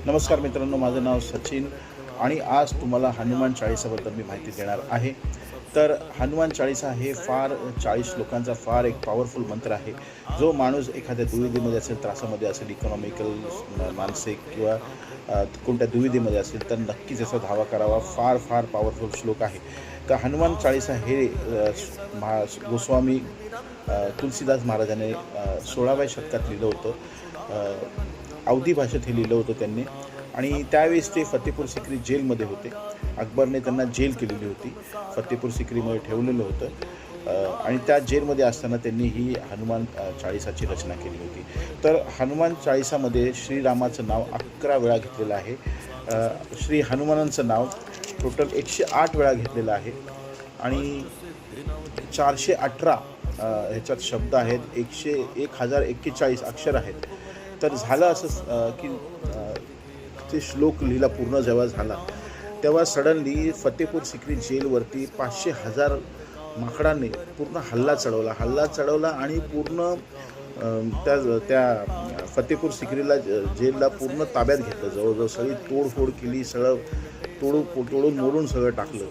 नमस्कार मित्रांनो, माझं नाव सचिन आणि आज तुम्हाला हनुमान चाळीसाबद्दल मी माहिती देणार आहे. तर हनुमान चाळीसा हे फार 40 श्लोकांचा फार एक पॉवरफुल मंत्र आहे. जो माणूस एखाद्या दुविधेमध्ये असेल, त्रासामध्ये असेल, इकॉनॉमिकल, मानसिक किंवा कोणत्या दुविधेमध्ये असेल तर नक्कीच याचा धावा करावा. फार फार पॉवरफुल श्लोक आहे. तर हनुमान चाळीसा हे गोस्वामी तुलसीदास महाराजांनी 16व्या शतकात लिहिलं होतं. अवधी भाषेत हे लिहिलं होतं त्यांनी. आणि त्यावेळेस ते फतेपूर सिक्री जेलमध्ये होते. अकबरने त्यांना जेल केलेली होती, फतेपूर सिक्रीमध्ये ठेवलेलं होतं. आणि त्या जेलमध्ये असताना त्यांनी ही हनुमान चाळीसाची रचना केली होती. तर हनुमान चाळीसामध्ये श्रीरामाचं नाव 11 वेळा घेतलेलं आहे. श्री हनुमानांचं नाव टोटल 108 वेळा घेतलेलं आहे. आणि 418 ह्याच्यात शब्द आहेत, 1041 अक्षर आहेत. तर झालं असं की ते श्लोक लिहिला पूर्ण जेव्हा झाला तेव्हा सडनली फतेपूर सिक्री जेलवरती 500,000 माकडांनी पूर्ण हल्ला चढवला आणि पूर्ण त्या फतेपूर सिक्रीला जेलला पूर्ण ताब्यात घेतलं. जवळजवळ सगळी तोडफोड केली, सगळं तोडून मोडून सगळं टाकलं.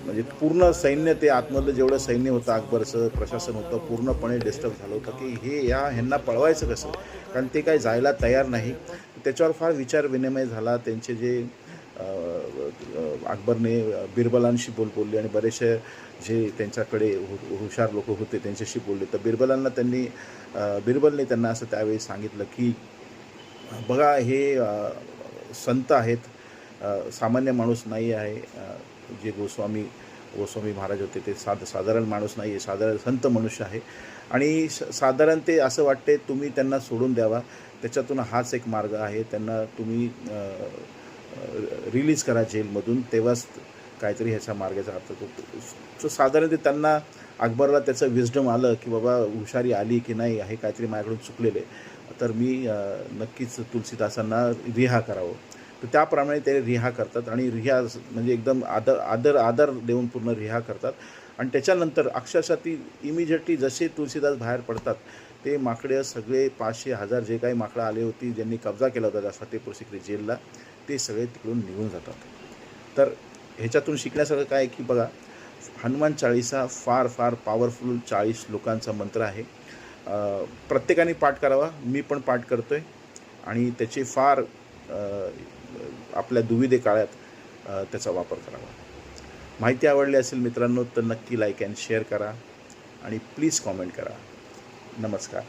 म्हणजे पूर्ण सैन्य, ते आतमधलं जेवढं सैन्य होतं, अकबरचं प्रशासन होतं, पूर्णपणे डिस्टर्ब झालं होतं की ह्यांना पळवायचं कसं, कारण ते काही जायला तयार नाही. त्याच्यावर फार विचार विनिमय झाला. त्यांचे जे अकबरने बिरबलांशी बोलले आणि बरेचसे जे त्यांच्याकडे हुशार लोक होते त्यांच्याशी बोलले. तर बिरबलने त्यांना असं त्यावेळी सांगितलं की बघा, हे संत आहेत, सामान्य माणूस नाही आहे. जे गोस्वामी महाराज होते ते साधारण माणूस नाही आहे, साधारण संत मनुष्य आहे. आणि साधारण ते असं वाटते तुम्ही त्यांना सोडून द्यावा. त्याच्यातून हाच एक मार्ग आहे. त्यांना तुम्ही रिलीज करा जेलमधून, तेव्हाच काहीतरी ह्याच्या मार्गाचा अर्थ तो साधारण ते त्यांना अकबरला त्याचं विजडम आलं की बाबा हुशारी आली की नाही, हे काहीतरी माझ्याकडून चुकलेले, तर मी नक्कीच तुलसीदासांना रिहा करावं. तर त्याप्रमाणे ते रिहा करतात आणि रिहा म्हणजे एकदम आदर देऊन पूर्ण रिहा करतात. आणि त्याच्यानंतर अक्षरशः ती इमिजिएटली जसे तुलसीदास बाहेर पडतात ते माकडे सगळे 500,000 जे काही माकडं आले होती, ज्यांनी कब्जा केला होता त्या फतेपूर सिक्री जेलला, ते सगळे तिकडून निघून जातात. तर ह्याच्यातून शिकण्यासारखं काय की बघा, हनुमान चाळीसा फार फार पॉवरफुल 40 श्लोकांचा मंत्र आहे. प्रत्येकाने पाठ करावा. मी पण पाठ करतो आहे आणि त्याचे फार आपल्या दुविधे काळात त्याचा वापर करावा. माहिती आवडली असेल मित्रांनो तर नक्की लाईक अँड शेअर करा आणि प्लीज कॉमेंट करा. नमस्कार.